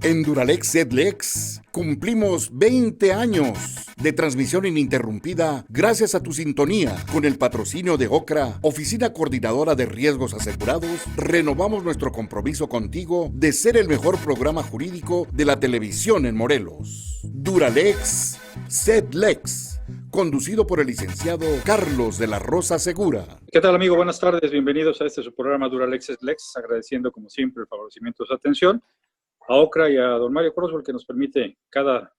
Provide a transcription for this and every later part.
En Duralex Zedlex cumplimos 20 años de transmisión ininterrumpida gracias a tu sintonía. Con el patrocinio de OCRA, Oficina Coordinadora de Riesgos Asegurados, renovamos nuestro compromiso contigo de ser el mejor programa jurídico de la televisión en Morelos. Duralex Zedlex, conducido por el licenciado Carlos de la Rosa Segura. ¿Qué tal, amigo? Buenas tardes, bienvenidos a este su programa Duralex Zedlex, agradeciendo como siempre el favorecimiento de su atención a OCRA y a don Mario Croswell, que nos permite cada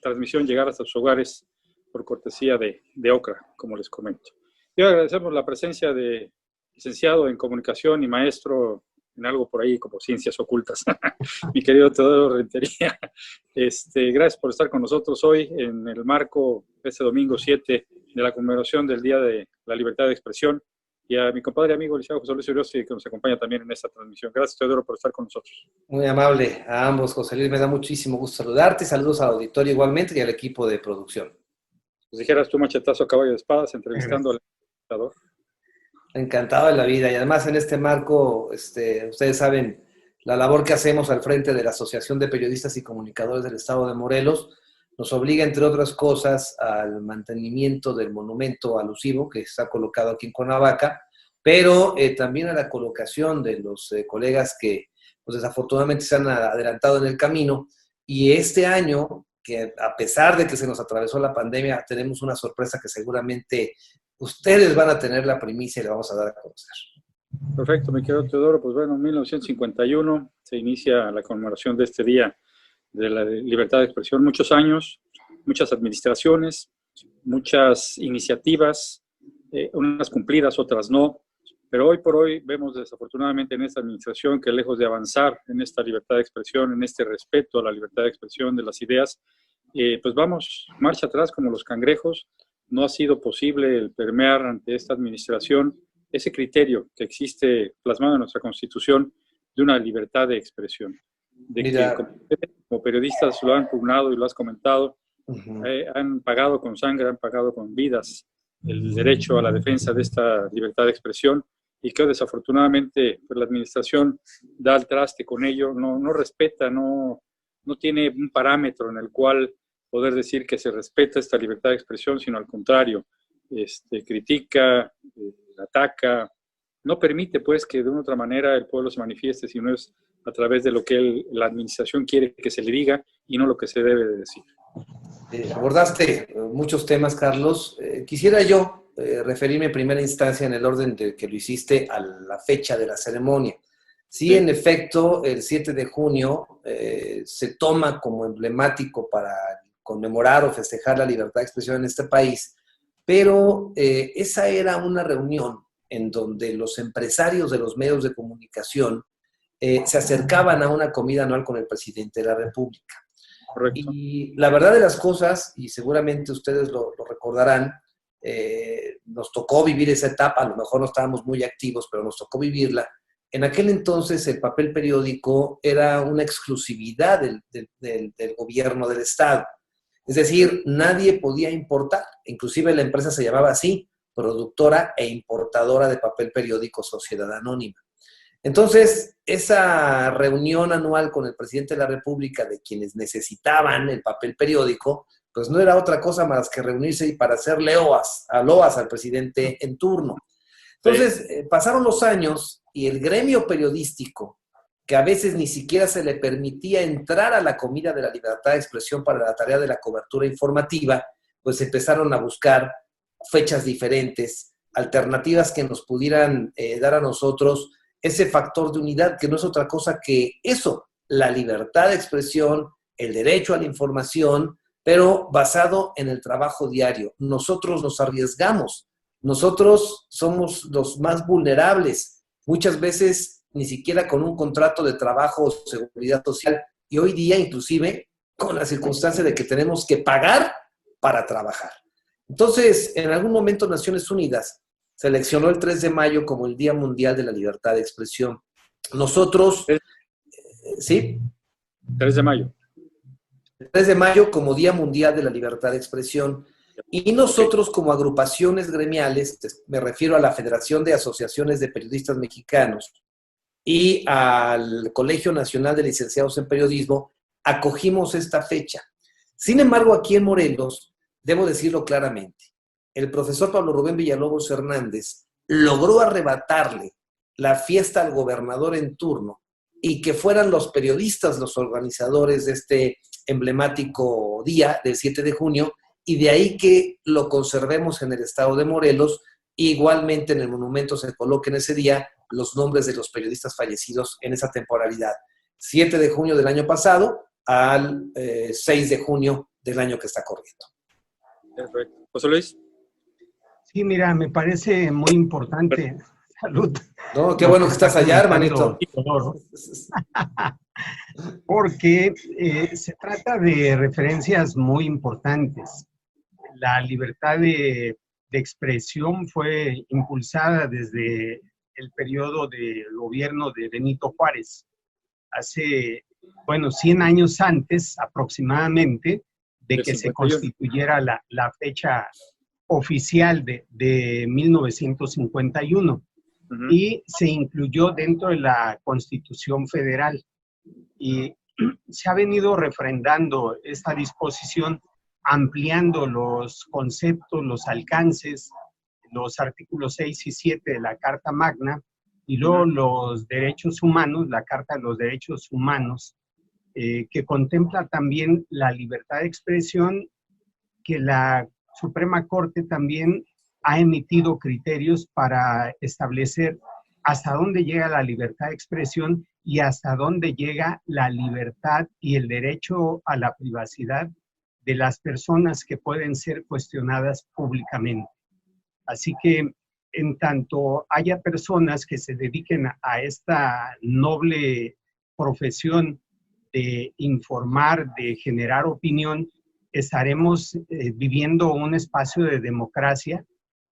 transmisión llegar hasta sus hogares por cortesía de OCRA, como les comento. Y agradecemos la presencia de licenciado en comunicación y maestro en algo por ahí como ciencias ocultas, mi querido Teodoro Rentería. Gracias por estar con nosotros hoy en el marco de este domingo 7 de la conmemoración del Día de la Libertad de Expresión, y a mi compadre amigo licenciado José Luis Urioste, que nos acompaña también en esta transmisión. Gracias, Teodoro, por estar con nosotros. Muy amable a ambos, José Luis. Me da muchísimo gusto saludarte. Saludos al auditorio igualmente y al equipo de producción. Pues dijeras tú, machetazo a caballo de espadas, entrevistando al entrevistador. Encantado de la vida. Y además en este marco, ustedes saben la labor que hacemos al frente de la Asociación de Periodistas y Comunicadores del Estado de Morelos. Nos obliga, entre otras cosas, al mantenimiento del monumento alusivo que está colocado aquí en Cuernavaca, pero también a la colocación de los colegas que pues, desafortunadamente se han adelantado en el camino. Y este año, que a pesar de que se nos atravesó la pandemia, tenemos una sorpresa que seguramente ustedes van a tener la primicia y la vamos a dar a conocer. Perfecto, mi querido Teodoro. Pues bueno, en 1951 se inicia la conmemoración de este día de la libertad de expresión. Muchos años, muchas administraciones, muchas iniciativas, unas cumplidas, otras no. Pero hoy por hoy vemos desafortunadamente en esta administración que lejos de avanzar en esta libertad de expresión, en este respeto a la libertad de expresión de las ideas, pues vamos marcha atrás como los cangrejos. No ha sido posible el permear ante esta administración ese criterio que existe plasmado en nuestra Constitución de una libertad de expresión. De que como periodistas lo han pugnado y lo has comentado, han pagado con sangre, han pagado con vidas el derecho a la defensa de esta libertad de expresión, y que desafortunadamente pues, la administración da al traste con ello, no respeta, no tiene un parámetro en el cual poder decir que se respeta esta libertad de expresión, sino al contrario, critica, ataca, no permite pues que de una u otra manera el pueblo se manifieste, sino es a través de lo que la administración quiere que se le diga y no lo que se debe de decir. Abordaste muchos temas, Carlos. Quisiera yo referirme en primera instancia en el orden de que lo hiciste a la fecha de la ceremonia. Sí, en efecto, el 7 de junio se toma como emblemático para conmemorar o festejar la libertad de expresión en este país, pero esa era una reunión en donde los empresarios de los medios de comunicación se acercaban a una comida anual con el presidente de la República. Correcto. Y la verdad de las cosas, y seguramente ustedes lo recordarán, nos tocó vivir esa etapa, a lo mejor no estábamos muy activos, pero nos tocó vivirla. En aquel entonces el papel periódico era una exclusividad del gobierno del Estado. Es decir, nadie podía importar, inclusive la empresa se llamaba así, productora e importadora de papel periódico Sociedad Anónima. Entonces, esa reunión anual con el presidente de la República de quienes necesitaban el papel periódico, pues no era otra cosa más que reunirse y para hacer loas al presidente en turno. Entonces, pasaron los años y el gremio periodístico, que a veces ni siquiera se le permitía entrar a la comida de la libertad de expresión para la tarea de la cobertura informativa, pues empezaron a buscar fechas diferentes, alternativas que nos pudieran dar a nosotros ese factor de unidad, que no es otra cosa que eso, la libertad de expresión, el derecho a la información, pero basado en el trabajo diario. Nosotros nos arriesgamos, nosotros somos los más vulnerables, muchas veces ni siquiera con un contrato de trabajo o seguridad social, y hoy día inclusive con la circunstancia de que tenemos que pagar para trabajar. Entonces, en algún momento Naciones Unidas seleccionó el 3 de mayo como el Día Mundial de la Libertad de Expresión. Nosotros, ¿sí? 3 de mayo. El 3 de mayo como Día Mundial de la Libertad de Expresión. Y nosotros como agrupaciones gremiales, me refiero a la Federación de Asociaciones de Periodistas Mexicanos y al Colegio Nacional de Licenciados en Periodismo, acogimos esta fecha. Sin embargo, aquí en Morelos, debo decirlo claramente, el profesor Pablo Rubén Villalobos Hernández logró arrebatarle la fiesta al gobernador en turno y que fueran los periodistas los organizadores de este emblemático día del 7 de junio, y de ahí que lo conservemos en el estado de Morelos. Igualmente en el monumento se coloquen ese día los nombres de los periodistas fallecidos en esa temporalidad. 7 de junio del año pasado al 6 de junio del año que está corriendo. Perfecto. José Luis. Sí, mira, me parece muy importante. Salud. No, qué bueno que estás allá, hermanito. Porque se trata de referencias muy importantes. La libertad de expresión fue impulsada desde el periodo del gobierno de Benito Juárez. Hace, 100 años antes aproximadamente de que se constituyera la fecha oficial de 1951. Y se incluyó dentro de la Constitución Federal. Y se ha venido refrendando esta disposición, ampliando los conceptos, los alcances, los artículos 6 y 7 de la Carta Magna, y luego los derechos humanos, la Carta de los Derechos Humanos, que contempla también la libertad de expresión, que la Suprema Corte también ha emitido criterios para establecer hasta dónde llega la libertad de expresión y hasta dónde llega la libertad y el derecho a la privacidad de las personas que pueden ser cuestionadas públicamente. Así que en tanto haya personas que se dediquen a esta noble profesión de informar, de generar opinión, estaremos viviendo un espacio de democracia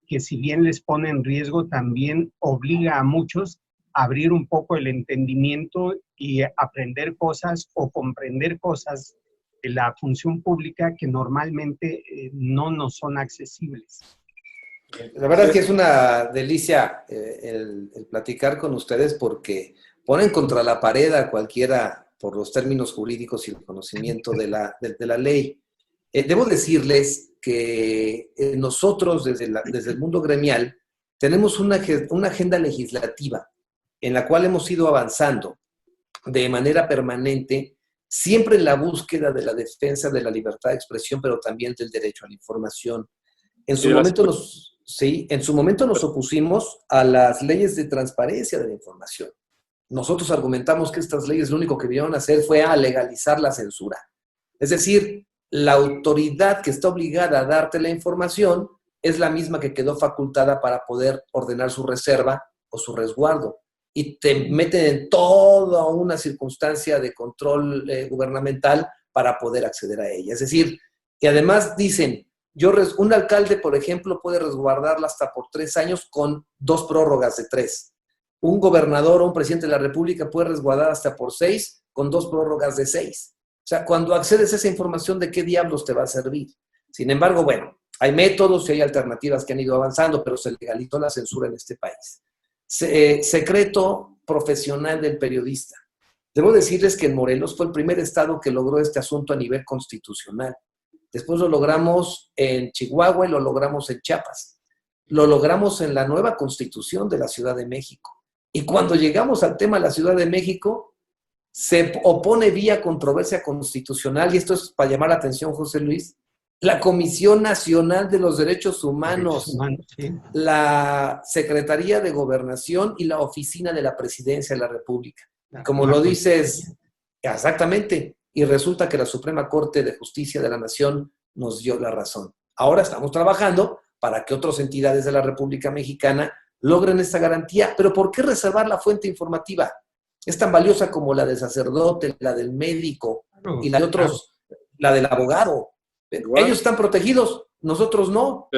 que, si bien les pone en riesgo, también obliga a muchos a abrir un poco el entendimiento y aprender cosas o comprender cosas de la función pública que normalmente no nos son accesibles. La verdad es que es una delicia el platicar con ustedes, porque ponen contra la pared a cualquiera por los términos jurídicos y el conocimiento de la ley. Debo decirles que nosotros desde el mundo gremial tenemos una agenda legislativa en la cual hemos ido avanzando de manera permanente, siempre en la búsqueda de la defensa de la libertad de expresión, pero también del derecho a la información. En su momento nos opusimos a las leyes de transparencia de la información. Nosotros argumentamos que estas leyes lo único que vinieron a hacer fue a legalizar la censura. Es decir, la autoridad que está obligada a darte la información es la misma que quedó facultada para poder ordenar su reserva o su resguardo. Y te meten en toda una circunstancia de control gubernamental para poder acceder a ella. Es decir, y además dicen, un alcalde, por ejemplo, puede resguardarla hasta por 3 años con 2 prórrogas de 3. Un gobernador o un presidente de la República puede resguardar hasta por 6 con 2 prórrogas de 6. O sea, cuando accedes a esa información, ¿de qué diablos te va a servir? Sin embargo, bueno, hay métodos y hay alternativas que han ido avanzando, pero se legalizó la censura en este país. Secreto profesional del periodista. Debo decirles que en Morelos fue el primer estado que logró este asunto a nivel constitucional. Después lo logramos en Chihuahua y lo logramos en Chiapas. Lo logramos en la nueva Constitución de la Ciudad de México. Y cuando llegamos al tema de la Ciudad de México, se opone vía controversia constitucional, y esto es para llamar la atención, José Luis, la Comisión Nacional de los Derechos Humanos, Sí. la Secretaría de Gobernación y la Oficina de la Presidencia de la República. Como lo dices, exactamente, y resulta que la Suprema Corte de Justicia de la Nación nos dio la razón. Ahora estamos trabajando para que otras entidades de la República Mexicana logren esta garantía. Pero ¿por qué reservar la fuente informativa? Es tan valiosa como la del sacerdote, la del médico y la de otros, la del abogado. Ellos están protegidos, nosotros no.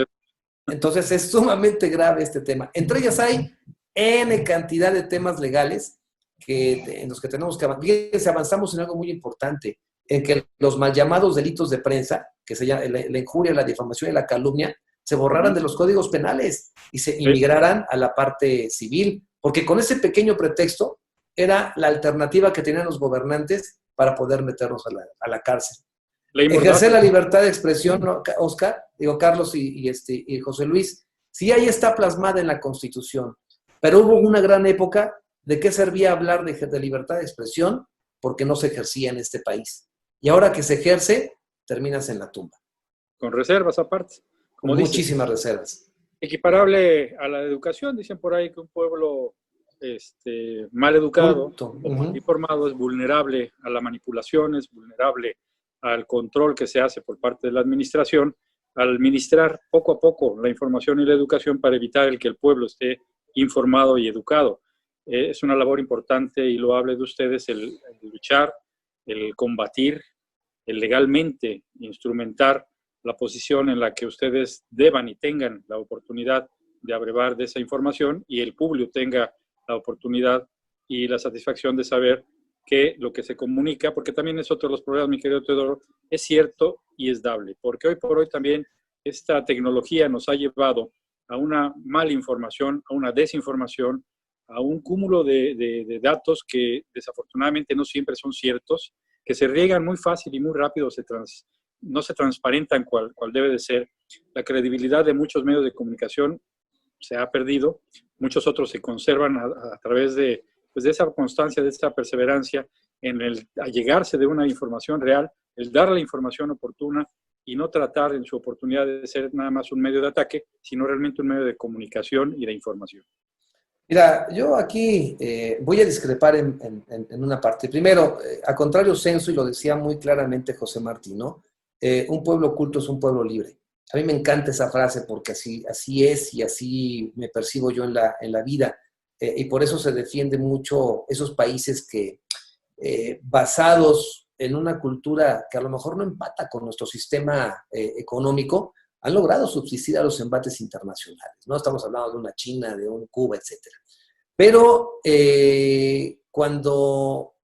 Entonces es sumamente grave este tema. Entre ellas hay N cantidad de temas legales en los que tenemos que avanzar. Fíjense, avanzamos en algo muy importante, en que los mal llamados delitos de prensa, que se llama la injuria, la difamación y la calumnia, se borraran de los códigos penales y se inmigraran a la parte civil, porque con ese pequeño pretexto era la alternativa que tenían los gobernantes para poder meternos a la cárcel. Ley Ejercer Mordaza. la libertad de expresión, ¿no, Oscar? Digo, Carlos y José Luis, sí ahí está plasmada en la Constitución, pero hubo una gran época de qué servía hablar de libertad de expresión porque no se ejercía en este país. Y ahora que se ejerce, terminas en la tumba. Con reservas aparte. Como Con dices, muchísimas reservas. equiparable a la educación, dicen por ahí que un pueblo mal educado Punto. o mal informado es vulnerable a la manipulación, es vulnerable al control que se hace por parte de la administración, al administrar poco a poco la información y la educación para evitar el que el pueblo esté informado y educado. Es una labor importante y loable de ustedes el luchar, el combatir, el legalmente instrumentar la posición en la que ustedes deban y tengan la oportunidad de abrevar de esa información y el público tenga la oportunidad y la satisfacción de saber que lo que se comunica, porque también es otro de los problemas, mi querido Teodoro, es cierto y es dable, porque hoy por hoy también esta tecnología nos ha llevado a una mala información, a una desinformación, a un cúmulo de datos que desafortunadamente no siempre son ciertos, que se riegan muy fácil y muy rápido, no se transparentan cual debe de ser. La credibilidad de muchos medios de comunicación se ha perdido, muchos otros se conservan a través de esa constancia, de esa perseverancia en el allegarse de una información real, el dar la información oportuna y no tratar en su oportunidad de ser nada más un medio de ataque, sino realmente un medio de comunicación y de información. Mira, yo aquí voy a discrepar en una parte. Primero, a contrario censo, y lo decía muy claramente José Martín, ¿no? Un pueblo culto es un pueblo libre. A mí me encanta esa frase porque así es y así me percibo yo en la vida. Y por eso se defiende mucho esos países que, basados en una cultura que a lo mejor no empata con nuestro sistema económico, han logrado subsistir a los embates internacionales. No estamos hablando de una China, de un Cuba, etc. Pero cuando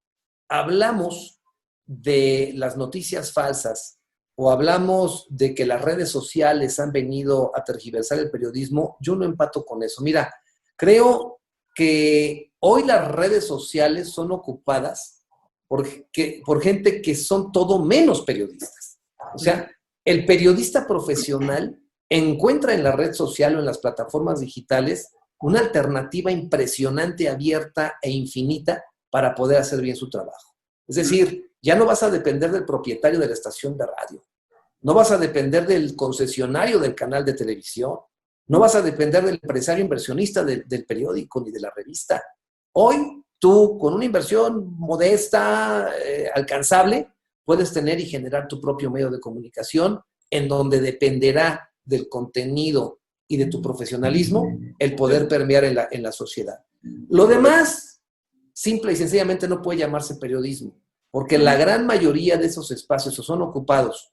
hablamos de las noticias falsas o hablamos de que las redes sociales han venido a tergiversar el periodismo, yo no empato con eso. Mira, creo que hoy las redes sociales son ocupadas por gente que son todo menos periodistas. O sea, el periodista profesional encuentra en la red social o en las plataformas digitales una alternativa impresionante, abierta e infinita para poder hacer bien su trabajo. Es decir, ya no vas a depender del propietario de la estación de radio, no vas a depender del concesionario del canal de televisión, no vas a depender del empresario inversionista del periódico ni de la revista. Hoy, tú, con una inversión modesta, alcanzable, puedes tener y generar tu propio medio de comunicación en donde dependerá del contenido y de tu profesionalismo el poder permear en la sociedad. Lo demás, simple y sencillamente no puede llamarse periodismo, porque la gran mayoría de esos espacios son ocupados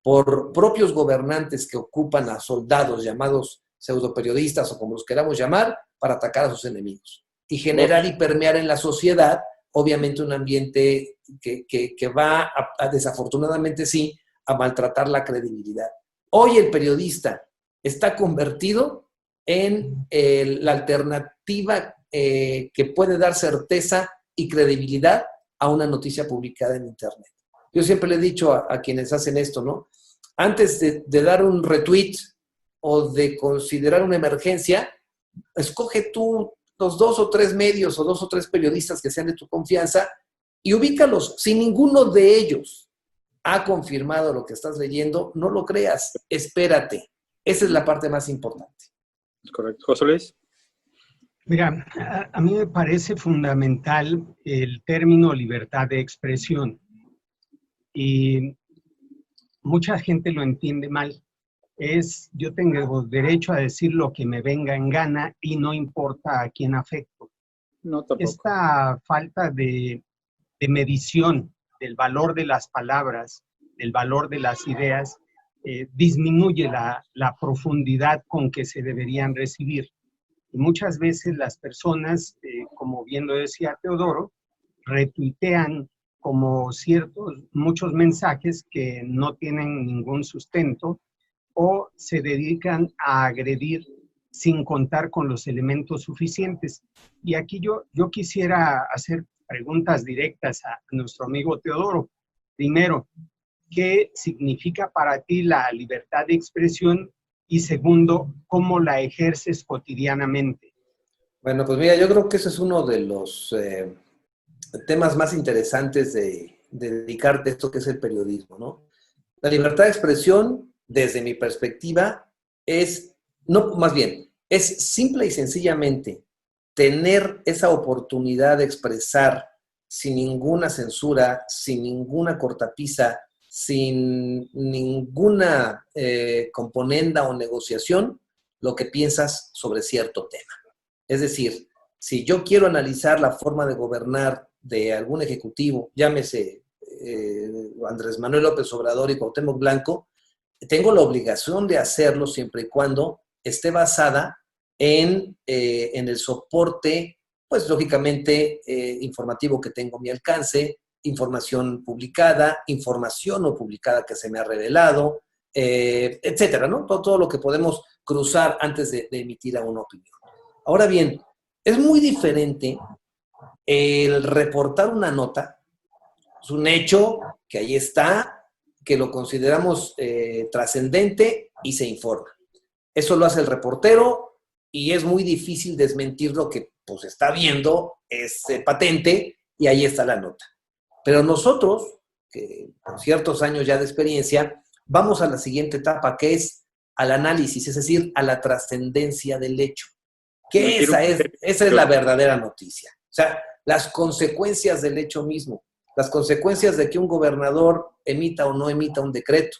por propios gobernantes que ocupan a soldados llamados pseudoperiodistas o como los queramos llamar, para atacar a sus enemigos y generar y permear en la sociedad, obviamente, un ambiente que va desafortunadamente sí, a maltratar la credibilidad. Hoy el periodista está convertido en la alternativa que puede dar certeza y credibilidad a una noticia publicada en Internet. Yo siempre le he dicho a quienes hacen esto, ¿no? Antes de dar un retweet o de considerar una emergencia, escoge tú los 2 o 3 medios o 2 o 3 periodistas que sean de tu confianza y ubícalos. Si ninguno de ellos ha confirmado lo que estás leyendo, no lo creas, espérate. Esa es la parte más importante. Correcto. José Luis. Mira, a mí me parece fundamental el término libertad de expresión y mucha gente lo entiende mal. Yo tengo derecho a decir lo que me venga en gana y no importa a quién afecto. No, tampoco. Esta falta de medición del valor de las palabras, del valor de las ideas, disminuye la profundidad con que se deberían recibir. Y muchas veces las personas, como bien lo decía Teodoro, retuitean como muchos mensajes que no tienen ningún sustento o se dedican a agredir sin contar con los elementos suficientes. Y aquí yo quisiera hacer preguntas directas a nuestro amigo Teodoro. Primero, ¿qué significa para ti la libertad de expresión? Y segundo, ¿cómo la ejerces cotidianamente? Bueno, pues mira, yo creo que ese es uno de los temas más interesantes de dedicarte a esto que es el periodismo, ¿no? La libertad de expresión, desde mi perspectiva, es, no, más bien, es simple y sencillamente tener esa oportunidad de expresar sin ninguna censura, sin ninguna cortapisa, sin ninguna componenda o negociación, lo que piensas sobre cierto tema. Es decir, si yo quiero analizar la forma de gobernar de algún ejecutivo, llámese Andrés Manuel López Obrador y Cuauhtémoc Blanco, tengo la obligación de hacerlo siempre y cuando esté basada en el soporte, pues lógicamente informativo que tengo a mi alcance, información publicada, información no publicada que se me ha revelado, etcétera, ¿no? Todo lo que podemos cruzar antes de emitir una opinión. Ahora bien, es muy diferente el reportar una nota, es un hecho que ahí está, que lo consideramos trascendente y se informa. Eso lo hace el reportero y es muy difícil desmentir lo que pues está viendo, es patente y ahí está la nota. Pero nosotros, que por ciertos años ya de experiencia, vamos a la siguiente etapa, que es al análisis, es decir, a la trascendencia del hecho. Que esa es la verdadera noticia. O sea, las consecuencias del hecho mismo, las consecuencias de que un gobernador emita o no emita un decreto,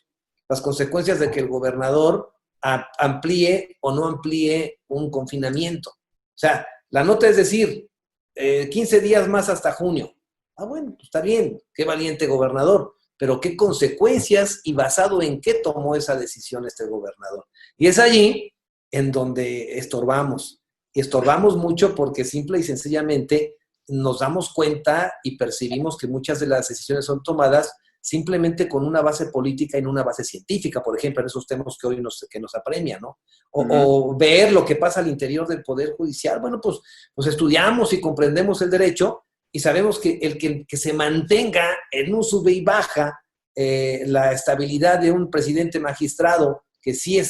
las consecuencias de que el gobernador amplíe o no amplíe un confinamiento. O sea, la nota es decir, 15 días más hasta junio. Ah, bueno, pues está bien, qué valiente gobernador, pero qué consecuencias y basado en qué tomó esa decisión este gobernador. Y es allí en donde estorbamos. Y estorbamos mucho porque simple y sencillamente nos damos cuenta y percibimos que muchas de las decisiones son tomadas simplemente con una base política y no una base científica, por ejemplo, en esos temas que hoy nos apremian, ¿no? O ver lo que pasa al interior del Poder Judicial. Bueno, pues estudiamos y comprendemos el derecho y sabemos que el que se mantenga en un sube y baja la estabilidad de un presidente magistrado, que sí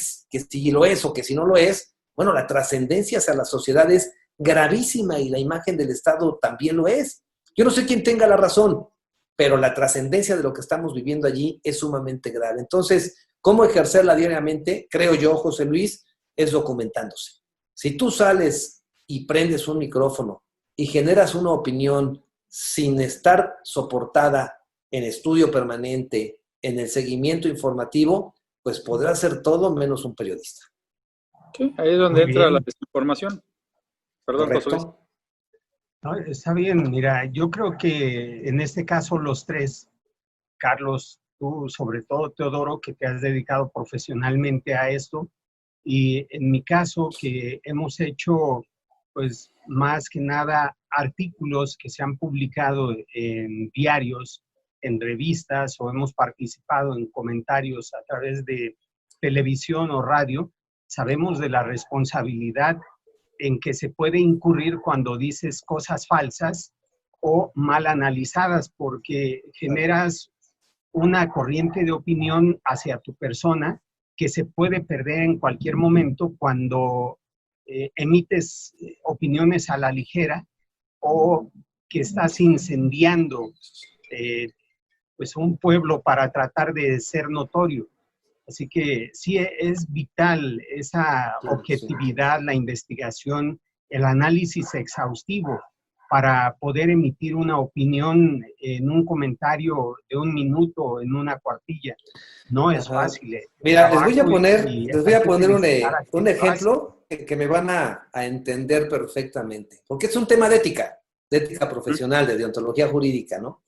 lo es o que si no lo es, bueno, la trascendencia hacia la sociedad es gravísima y la imagen del Estado también lo es. Yo no sé quién tenga la razón, pero la trascendencia de lo que estamos viviendo allí es sumamente grave. Entonces, ¿cómo ejercerla diariamente? Creo yo, José Luis, es documentándose. Si tú sales y prendes un micrófono y generas una opinión sin estar soportada en estudio permanente, en el seguimiento informativo, pues podrás ser todo menos un periodista. Sí, ahí es donde entra la desinformación. Perdón, Correcto. José Luis. No, está bien, mira, yo creo que en este caso los tres, Carlos, tú sobre todo Teodoro, que te has dedicado profesionalmente a esto, y en mi caso que hemos hecho pues más que nada artículos que se han publicado en diarios, en revistas o hemos participado en comentarios a través de televisión o radio, sabemos de la responsabilidad en que se puede incurrir cuando dices cosas falsas o mal analizadas, porque generas una corriente de opinión hacia tu persona que se puede perder en cualquier momento cuando emites opiniones a la ligera o que estás incendiando pues un pueblo para tratar de ser notorio. Así que sí es vital esa objetividad, la investigación, el análisis exhaustivo para poder emitir una opinión en un comentario de un minuto, en una cuartilla. No es fácil. Mira, les voy a poner un ejemplo que me van a entender perfectamente, porque es un tema de ética profesional, de deontología jurídica, ¿no?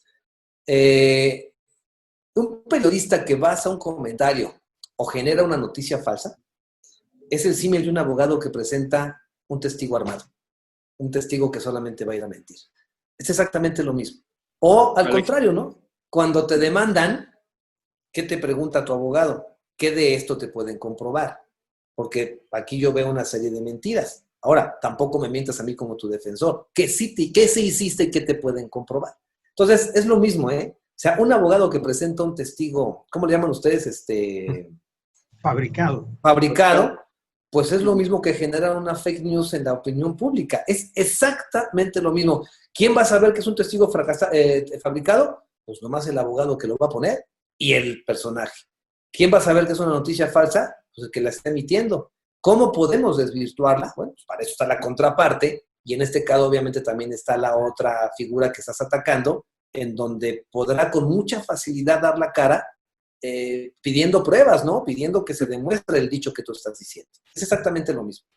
Un periodista que basa un comentario o genera una noticia falsa es el símil de un abogado que presenta un testigo armado, un testigo que solamente va a ir a mentir. Es exactamente lo mismo. O al contrario, ¿no? Cuando te demandan, ¿qué te pregunta tu abogado? ¿Qué de esto te pueden comprobar? Porque aquí yo veo una serie de mentiras. Ahora, tampoco me mientas a mí como tu defensor. ¿Qué sí, qué sí hiciste y qué te pueden comprobar? Entonces, es lo mismo, ¿eh? O sea, un abogado que presenta un testigo, ¿cómo le llaman ustedes? Fabricado. Fabricado, pues es lo mismo que generar una fake news en la opinión pública. Es exactamente lo mismo. ¿Quién va a saber que es un testigo fabricado? Pues nomás el abogado que lo va a poner y el personaje. ¿Quién va a saber que es una noticia falsa? Pues el que la está emitiendo. ¿Cómo podemos desvirtuarla? Bueno, pues para eso está la contraparte, y en este caso obviamente también está la otra figura que estás atacando, en donde podrá con mucha facilidad dar la cara pidiendo pruebas, ¿no? Pidiendo que se demuestre el dicho que tú estás diciendo. Es exactamente lo mismo.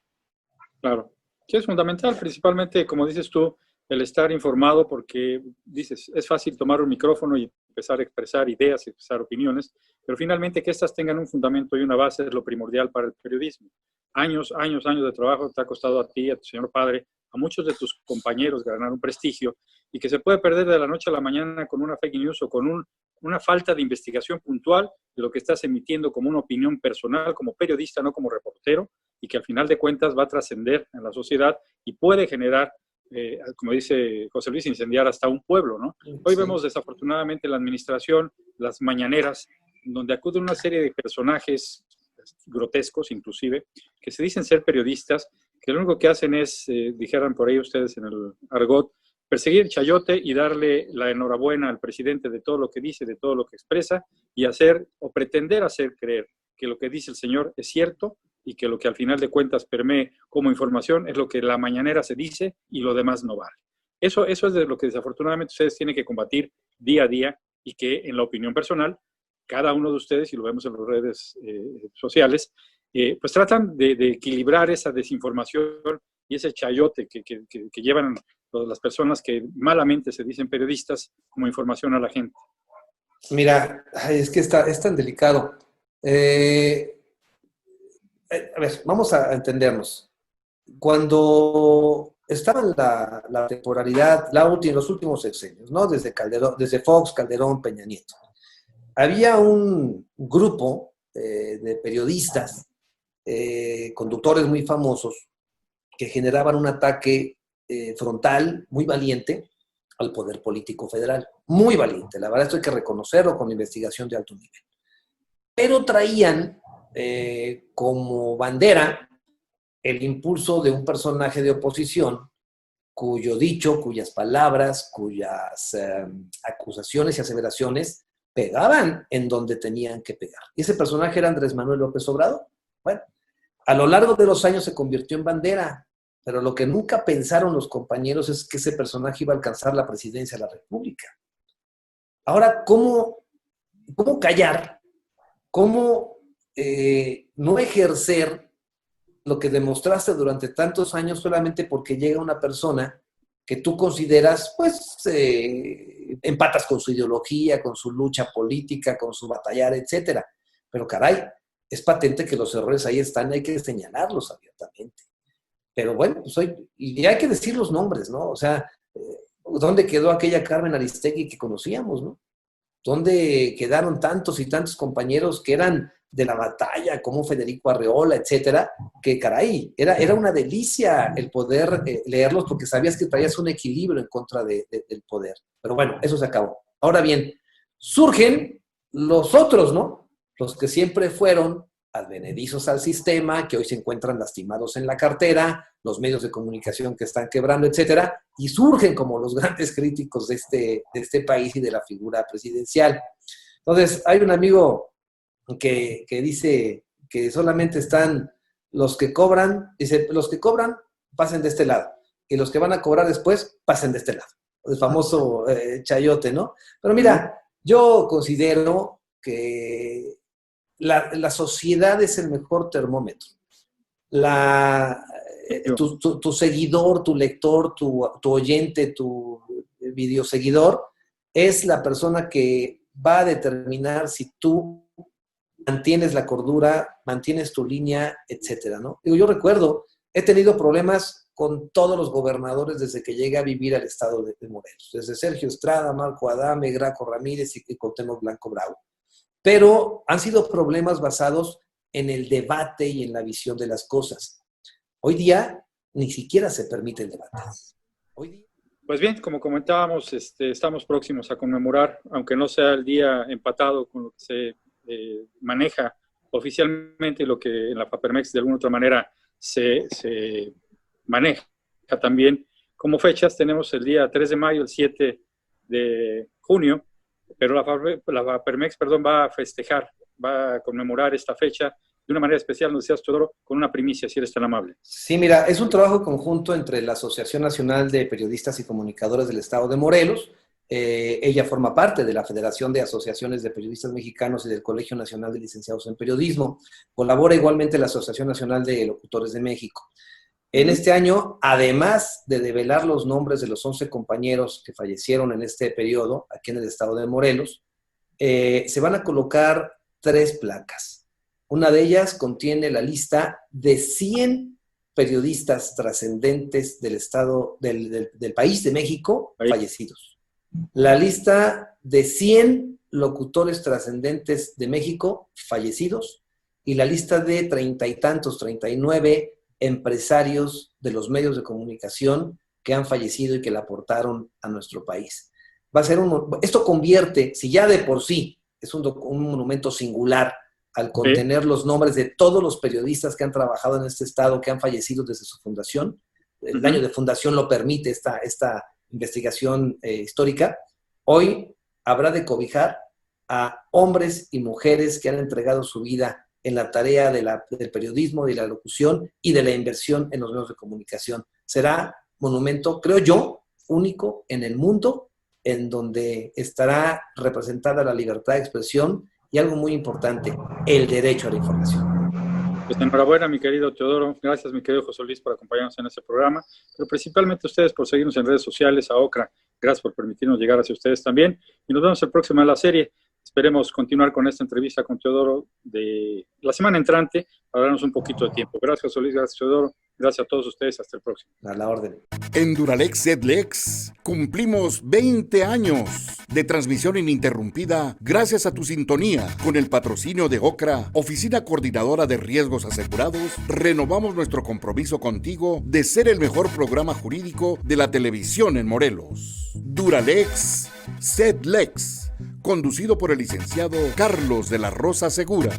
Claro. Sí, es fundamental, principalmente, como dices tú, el estar informado, porque dices, es fácil tomar un micrófono y empezar a expresar ideas, expresar opiniones, pero finalmente que éstas tengan un fundamento y una base es lo primordial para el periodismo. Años de trabajo te ha costado a ti, a tu señor padre, a muchos de tus compañeros ganar un prestigio, y que se puede perder de la noche a la mañana con una fake news o con una falta de investigación puntual de lo que estás emitiendo como una opinión personal, como periodista, no como reportero, y que al final de cuentas va a trascender en la sociedad y puede generar, como dice José Luis, incendiar hasta un pueblo, ¿no? Hoy Sí. vemos desafortunadamente la administración, las mañaneras, donde acuden una serie de personajes grotescos inclusive, que se dicen ser periodistas, que lo único que hacen es, dijeran por ahí ustedes en el argot, perseguir el chayote y darle la enhorabuena al presidente de todo lo que dice, de todo lo que expresa, y hacer o pretender hacer creer que lo que dice el señor es cierto y que lo que al final de cuentas permee como información es lo que la mañanera se dice y lo demás no vale. Eso es de lo que desafortunadamente ustedes tienen que combatir día a día, y que en la opinión personal, cada uno de ustedes, y lo vemos en las redes sociales, pues tratan de equilibrar esa desinformación y ese chayote que llevan las personas que malamente se dicen periodistas como información a la gente. Mira, ay, es que es tan delicado. A ver, vamos a entendernos. Cuando estaba en la temporalidad, los últimos sexenios, ¿no? Desde Calderón, desde Fox, Calderón, Peña Nieto, había un grupo de periodistas, conductores muy famosos, que generaban un ataque frontal muy valiente al poder político federal. Muy valiente, la verdad esto hay que reconocerlo con investigación de alto nivel. Pero traían como bandera el impulso de un personaje de oposición cuyo dicho, cuyas palabras, cuyas acusaciones y aseveraciones pegaban en donde tenían que pegar. Y ese personaje era Andrés Manuel López Obrador. Bueno, a lo largo de los años se convirtió en bandera, pero lo que nunca pensaron los compañeros es que ese personaje iba a alcanzar la presidencia de la República. Ahora, ¿cómo callar? ¿Cómo no ejercer lo que demostraste durante tantos años solamente porque llega una persona que tú consideras, pues, empatas con su ideología, con su lucha política, con su batallar, etcétera? Pero caray, es patente que los errores ahí están, hay que señalarlos abiertamente. Pero bueno, pues y hay que decir los nombres, ¿no? O sea, ¿dónde quedó aquella Carmen Aristegui que conocíamos, no? ¿Dónde quedaron tantos y tantos compañeros que eran de la batalla, como Federico Arreola, etcétera? Que caray, era una delicia el poder leerlos porque sabías que traías un equilibrio en contra del poder. Pero bueno, eso se acabó. Ahora bien, surgen los otros, ¿no? Los que siempre fueron advenedizos al sistema, que hoy se encuentran lastimados en la cartera, los medios de comunicación que están quebrando, etcétera, y surgen como los grandes críticos de este país y de la figura presidencial. Entonces, hay un amigo que dice que solamente están los que cobran, dice, los que cobran pasen de este lado, y los que van a cobrar después pasen de este lado. El famoso chayote, ¿no? Pero mira, yo considero que la sociedad es el mejor termómetro. Tu seguidor, tu lector, tu oyente, tu videoseguidor, es la persona que va a determinar si tú mantienes la cordura, mantienes tu línea, etcétera, ¿no? Digo, yo recuerdo, he tenido problemas con todos los gobernadores desde que llegué a vivir al estado de Morelos, desde Sergio Estrada, Marco Adame, Graco Ramírez y Cuauhtémoc Blanco Bravo. Pero han sido problemas basados en el debate y en la visión de las cosas. Hoy día, ni siquiera se permite el debate. Hoy día, Pues bien, como comentábamos, estamos próximos a conmemorar, aunque no sea el día empatado con lo que se maneja oficialmente y lo que en la Papermex de alguna otra manera se maneja también. Como fechas tenemos el día 3 de mayo, el 7 de junio, pero la Papermex, va a festejar, va a conmemorar esta fecha de una manera especial, nos decías, Teodoro, con una primicia, si eres tan amable. sí, mira, es un trabajo conjunto entre la Asociación Nacional de Periodistas y Comunicadores del Estado de Morelos. Ella forma parte de la Federación de Asociaciones de Periodistas Mexicanos y del Colegio Nacional de Licenciados en Periodismo. Colabora igualmente la Asociación Nacional de Locutores de México. En este año, además de develar los nombres de los 11 compañeros que fallecieron en este periodo, aquí en el estado de Morelos, se van a colocar 3 placas. Una de ellas contiene la lista de 100 periodistas trascendentes del estado, del país de México, fallecidos. La lista de 100 locutores trascendentes de México, fallecidos, y la lista de 30 y tantos, 39 empresarios de los medios de comunicación que han fallecido y que le aportaron a nuestro país. Esto convierte, si ya de por sí es un monumento singular al contener los nombres de todos los periodistas que han trabajado en este estado, que han fallecido desde su fundación. El año de fundación lo permite esta investigación histórica. Hoy habrá de cobijar a hombres y mujeres que han entregado su vida en la tarea del periodismo, de la locución y de la inversión en los medios de comunicación. Será monumento, creo yo, único en el mundo, en donde estará representada la libertad de expresión y algo muy importante, el derecho a la información. Pues enhorabuena, mi querido Teodoro. Gracias, mi querido José Luis, por acompañarnos en este programa. Pero principalmente ustedes por seguirnos en redes sociales, a OCRA. Gracias por permitirnos llegar hacia ustedes también. Y nos vemos el próximo en la serie. Esperemos continuar con esta entrevista con Teodoro de la semana entrante para darnos un poquito de tiempo. Gracias, José Luis. Gracias, Teodoro. Gracias a todos ustedes. Hasta el próximo. A la orden. En Duralex Zedlex cumplimos 20 años de transmisión ininterrumpida gracias a tu sintonía. Con el patrocinio de OCRA, Oficina Coordinadora de Riesgos Asegurados, renovamos nuestro compromiso contigo de ser el mejor programa jurídico de la televisión en Morelos. Duralex Zedlex, conducido por el licenciado Carlos de la Rosa Segura.